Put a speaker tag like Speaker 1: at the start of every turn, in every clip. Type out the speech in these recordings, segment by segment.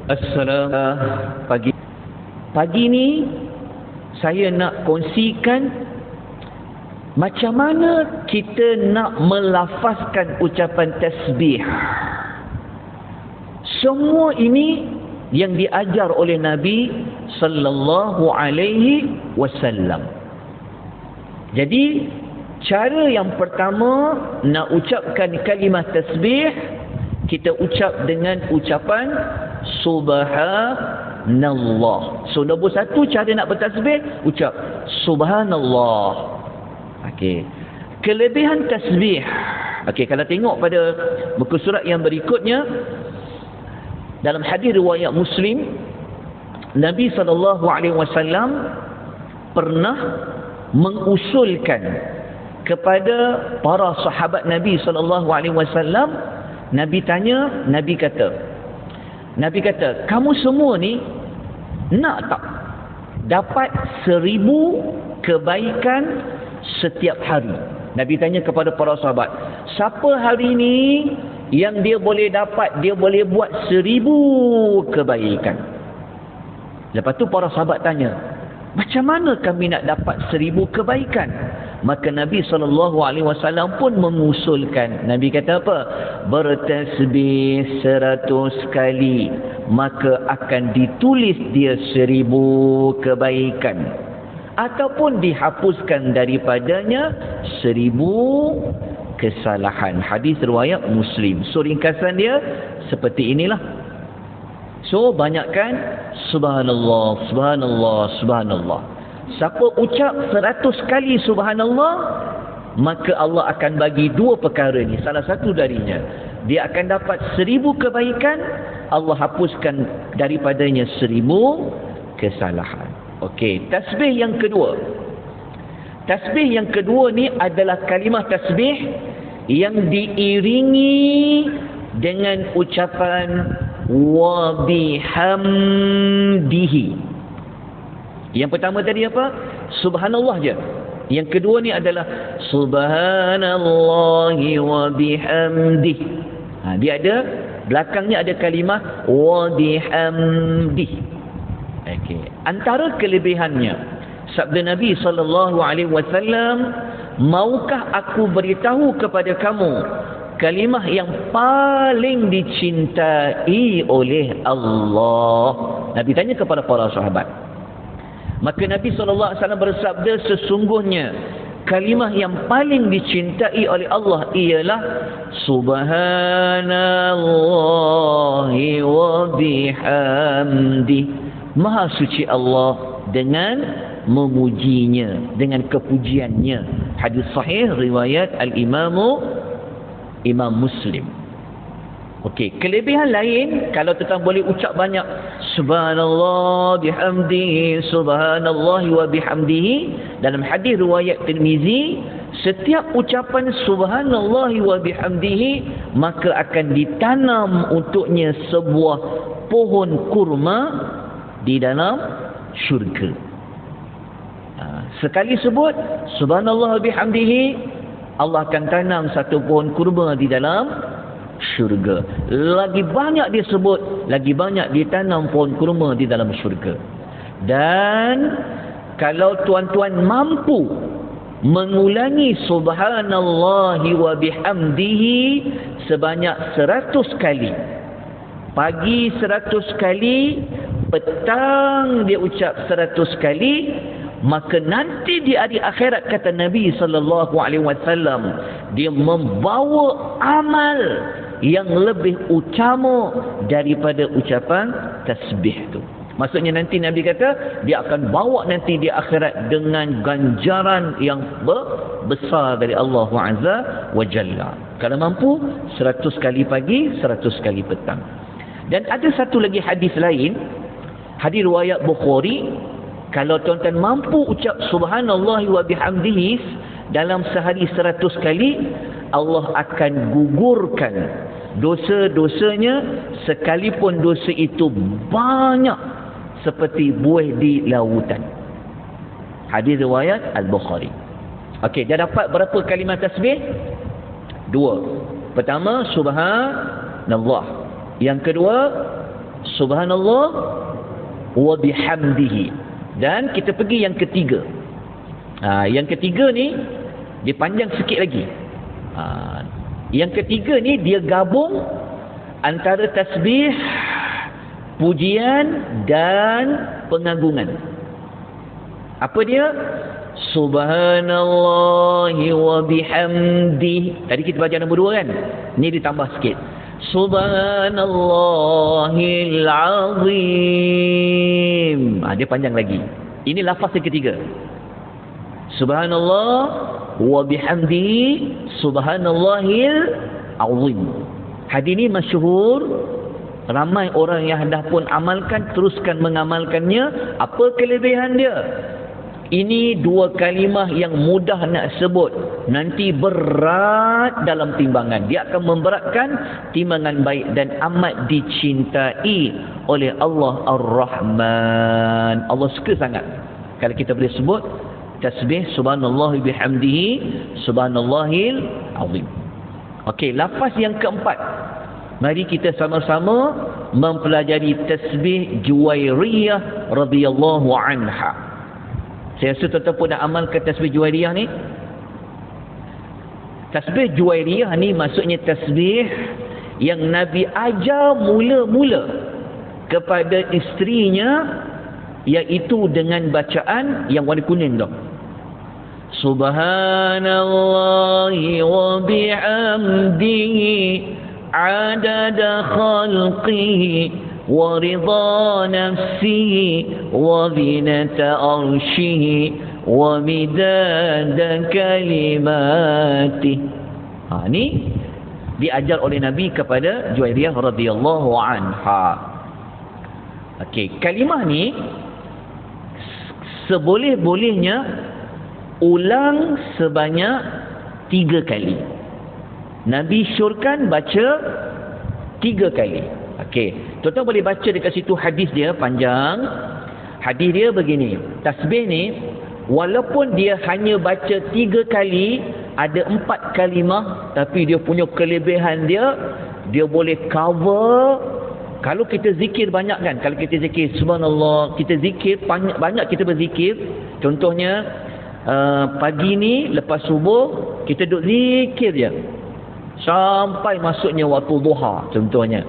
Speaker 1: Assalamualaikum pagi. Pagi ni saya nak kongsikan macam mana kita nak melafazkan ucapan tasbih. Semua ini yang diajar oleh Nabi sallallahu alaihi wasallam. Jadi cara yang pertama nak ucapkan kalimah tasbih, kita ucap dengan ucapan subhanallah. So nombor satu cara nak bertasbih, ucap subhanallah. Okey. Kelebihan tasbih. Okey, kalau tengok pada muka surat yang berikutnya, dalam hadis riwayat Muslim, Nabi SAW pernah mengusulkan kepada para sahabat Nabi SAW. Nabi tanya, Nabi kata, kamu semua ni nak tak dapat 1000 kebaikan setiap hari? Nabi tanya kepada para sahabat, siapa hari ni yang dia boleh dapat, dia boleh buat 1000 kebaikan? Lepas tu para sahabat tanya, macam mana kami nak dapat 1000 kebaikan? Maka Nabi SAW pun mengusulkan. Nabi kata apa? Bertasbih 100 kali, maka akan ditulis dia 1000 kebaikan, ataupun dihapuskan daripadanya 1000 kesalahan. Hadis riwayat Muslim. So ringkasan dia seperti inilah. So banyakkan subhanallah, subhanallah, subhanallah. Siapa ucap 100 kali subhanallah, maka Allah akan bagi 2 perkara ni. Salah satu darinya, dia akan dapat 1000 kebaikan, Allah hapuskan daripadanya 1000 kesalahan. Okey, tasbih yang kedua. Tasbih yang kedua ni adalah kalimah tasbih yang diiringi dengan ucapan wa bihamdihi. Yang pertama tadi apa? Subhanallah je. Yang kedua ni adalah subhanallahi wa bihamdihi. Dia ada, belakangnya ada kalimah wa bihamdihi. Okey. Antara kelebihannya, sabda Nabi SAW, maukah aku beritahu kepada kamu kalimah yang paling dicintai oleh Allah? Nabi tanya kepada para sahabat. Maka Nabi SAW bersabda, sesungguhnya kalimah yang paling dicintai oleh Allah ialah subhanallahi wa bihamdi. Maha suci Allah dengan memujinya, dengan kepujiannya. Hadis sahih riwayat Imam Muslim. Okey, kelebihan lain, kalau tuan boleh ucap banyak subhanallah bihamdihi, subhanallah wa bihamdihi. Dalam hadis riwayat Tirmizi, setiap ucapan subhanallah wa bihamdihi, maka akan ditanam untuknya sebuah pohon kurma di dalam syurga. Sekali sebut subhanallah bihamdihi, Allah akan tanam satu pohon kurma di dalam syurga. Lagi banyak dia sebut, lagi banyak ditanam pohon kurma di dalam syurga. Dan kalau tuan-tuan mampu mengulangi subhanallahi wa bihamdihi sebanyak 100 kali, pagi 100 kali, petang dia ucap 100 kali, maka nanti di hari akhirat, kata Nabi SAW, dia membawa amal yang lebih utama daripada ucapan tasbih tu. Maksudnya nanti Nabi kata dia akan bawa nanti di akhirat dengan ganjaran yang besar dari Allah Azza wa Jalla. Kalau mampu 100 kali pagi, 100 kali petang. Dan ada satu lagi hadis lain, hadis riwayat Bukhari, kalau tuan-tuan mampu ucap subhanallah wa bihamdihi dalam sehari 100 kali, Allah akan gugurkan dosa-dosanya, sekalipun dosa itu banyak seperti buih di lautan. Hadis riwayat Al-Bukhari. Okey, dah dapat berapa kalimah tasbih? 2. Pertama subhanallah. Yang kedua Subhanallah wa bihamdihi. Dan kita pergi yang ketiga. Yang ketiga ni dia panjang sikit lagi. Yang ketiga ni dia gabung antara tasbih, pujian dan pengagungan. Apa dia? Subhanallahi wa bihamdihi. Tadi kita baca nombor 2 kan? Ni ditambah sikit. Subhanallahil azim. Dia panjang lagi. Ini lafaz yang ketiga. Subhanallah wa bihamdihi subhanallahil azim. Hadis ini masyhur. Ramai orang yang dah pun amalkan, teruskan mengamalkannya. Apa kelebihan dia? Ini 2 kalimah yang mudah nak sebut, nanti berat dalam timbangan. Dia akan memberatkan timbangan baik dan amat dicintai oleh Allah Ar-Rahman. Allah suka sangat kalau kita boleh sebut tasbih subhanallah bihamdihi subhanallahil azim. Okey, lafaz yang keempat. Mari kita sama-sama mempelajari tasbih Juwairiyah radhiyallahu anha. Saya rasa tuan-tuan pun nak amalkan tasbih Juwairiyah ni. Tasbih Juwairiyah ni maksudnya tasbih yang Nabi ajar mula-mula kepada isterinya, iaitu dengan bacaan yang warna kuning tu. Subhanallahi wa bihamdihi adada khalqihi wa ridha nafsihi wa zinata arshihi wa midada kalimati. Ni diajar oleh Nabi kepada Juwairiyah radhiyallahu anha. Okey, kalimah ni seboleh-bolehnya ulang sebanyak 3 kali. Nabi syorkan baca 3 kali. Okey, tuan-tuan boleh baca dekat situ hadis dia panjang. Hadis dia begini. Tasbih ni walaupun dia hanya baca 3 kali, ada 4 kalimah, tapi dia punya kelebihan dia boleh cover. Kalau kita zikir banyak kan, kalau kita zikir subhanallah, kita zikir banyak kita berzikir. Contohnya pagi ni lepas subuh kita duduk zikir je sampai masuknya waktu duha contohnya.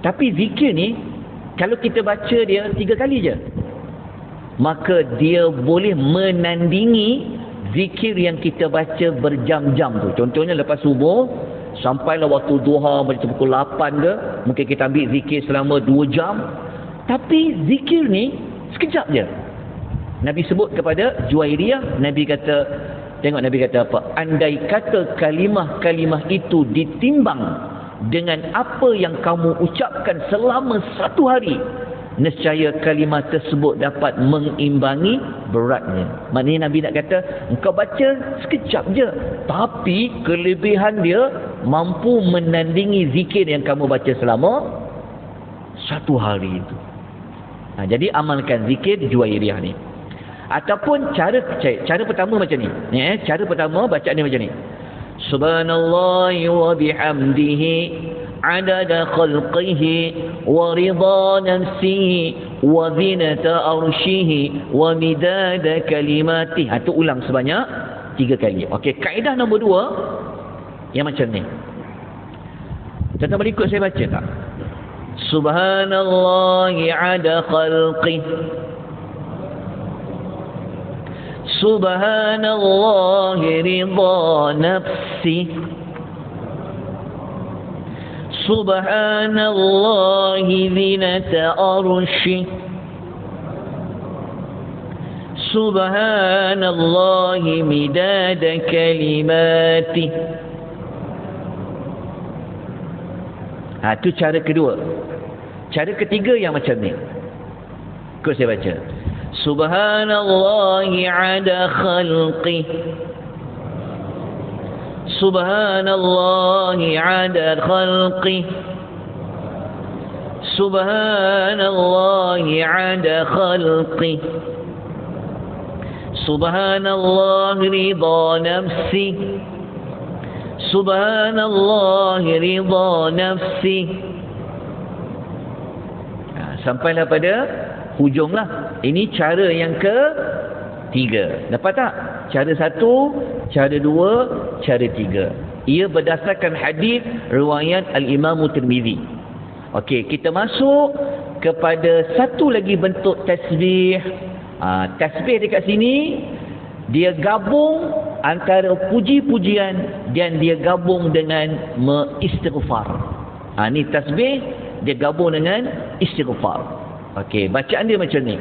Speaker 1: Tapi zikir ni kalau kita baca dia 3 kali je, maka dia boleh menandingi zikir yang kita baca berjam-jam tu. Contohnya lepas subuh sampailah waktu duha macam pukul 8 ke, mungkin kita ambil zikir selama 2 jam. Tapi zikir ni sekejap je. Nabi sebut kepada Juwairiyah, Nabi kata, tengok Nabi kata apa? Andai kata kalimah-kalimah itu ditimbang dengan apa yang kamu ucapkan selama 1 hari, nescaya kalimah tersebut dapat mengimbangi beratnya. Maknanya Nabi nak kata, engkau baca sekejap je, tapi kelebihan dia mampu menandingi zikir yang kamu baca selama 1 hari itu. Jadi amalkan zikir Juwairiyah ni. Ataupun cara pertama macam ni. Cara pertama bacaan dia macam ni. Subhanallahi wa bihamdihi adada khalqihi wa ridha nafsihi wa zinata arshihi wa midada kalimatihi. Itu ulang sebanyak 3 kali. Okey, kaedah nombor 2 yang macam ni. Tuan-tuan boleh ikut saya baca tak? Subhanallahi ada khalqihi, Subhanallahi ridha nafsi, Subhanallahi zinata arshi, Subhanallahi midada kalimati. Itu cara kedua. Cara ketiga yang macam ni. Ikut saya baca. Subhanallahi ada khalqih, Subhanallahi ada khalqih, Subhanallahi ada khalqih, Subhanallah ridha nafsi, Subhanallah ridha nafsi, Sampailah pada hujung lah. Ini cara yang ke-3. Dapat tak? Cara 1, cara 2, cara 3. Ia berdasarkan hadis riwayat Al-Imam Tirmizi. Okey, kita masuk kepada satu lagi bentuk tasbih. Tasbih dekat sini dia gabung antara puji-pujian dan dia gabung dengan istighfar. Ni tasbih dia gabung dengan istighfar. Okey, bacaan dia macam ni.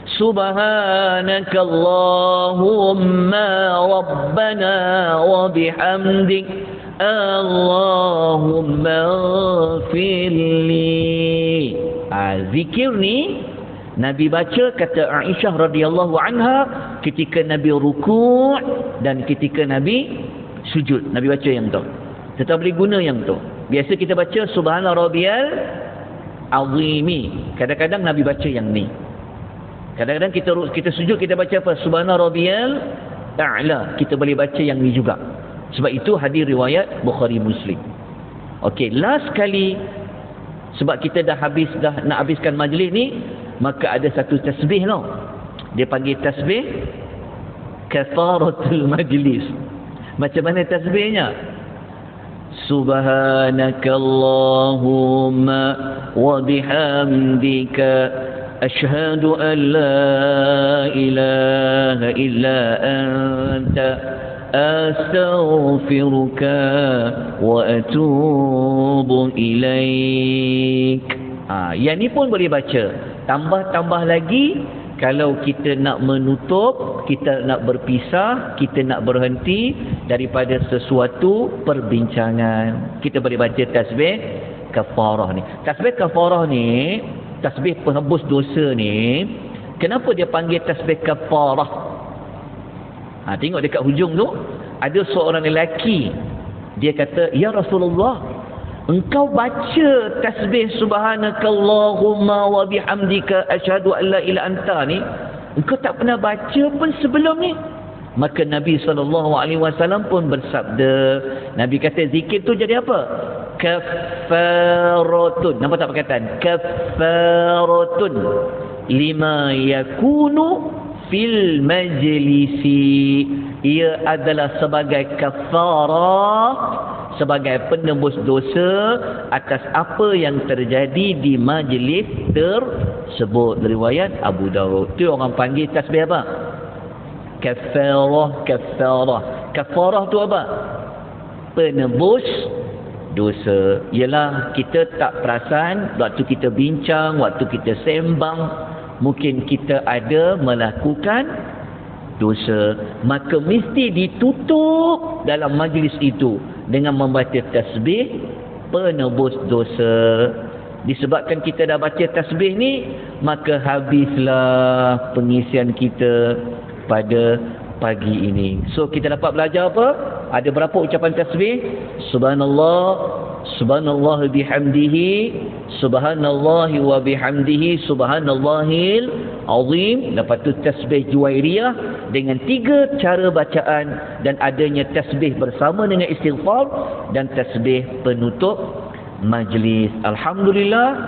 Speaker 1: Subhanakallahumma rabbana wa bihamdik Allahumma firli. Zikir ni Nabi baca, kata Aisyah radhiyallahu anha, ketika Nabi rukuk dan ketika Nabi sujud. Nabi baca yang tu. Kita boleh guna yang tu. Biasa kita baca subhana rabbiyal azimi. Kadang-kadang Nabi baca yang ni. Kadang-kadang kita sujud kita baca apa? Subhana rabbiyal a'la. Kita boleh baca yang ni juga. Sebab itu hadis riwayat Bukhari Muslim. Okey, last kali sebab kita dah nak habiskan majlis ni, maka ada satu tasbih tau. Dia panggil tasbih kafaratul majlis. Macam mana tasbihnya? Subhanakallahumma wa bihamdika ashhadu an la ilaha illa anta astaghfiruka wa atubu ilaik. Yang ni pun boleh baca. Tambah-tambah lagi kalau kita nak menutup, kita nak berpisah, kita nak berhenti daripada sesuatu perbincangan. Kita boleh baca tasbih kafarah ni. Tasbih kafarah ni, tasbih penghapus dosa ni, kenapa dia panggil tasbih kafarah? Tengok dekat hujung tu, ada seorang lelaki, dia kata, "Ya Rasulullah, engkau baca tasbih subhanakallahumma wa bihamdika asyhadu an la ilaha anta ni, engkau tak pernah baca pun sebelum ni?" Maka Nabi SAW pun bersabda, Nabi kata zikir tu jadi apa? Kafaratun. Nampak tak perkataan? Kafaratun lima yakunu fil majlisi. Ia adalah sebagai kafarah, sebagai penebus dosa atas apa yang terjadi di majlis tersebut. Riwayat Abu Dawud. Itu orang panggil tasbih apa? Kafarah. Kafarah tu apa? Penebus dosa. Ialah kita tak perasan waktu kita bincang, waktu kita sembang, mungkin kita ada melakukan dosa, maka mesti ditutup dalam majlis itu dengan membaca tasbih penebus dosa. Disebabkan kita dah baca tasbih ni, maka habislah pengisian kita pada pagi ini. So kita dapat belajar apa? Ada berapa ucapan tasbih? Subhanallah, subhanallah bihamdihi, subhanallahi wa bihamdihi, subhanallahil azim. Lepas tu tasbih Juwairiyah dengan 3 cara bacaan, dan adanya tasbih bersama dengan istighfar dan tasbih penutup majlis. Alhamdulillah.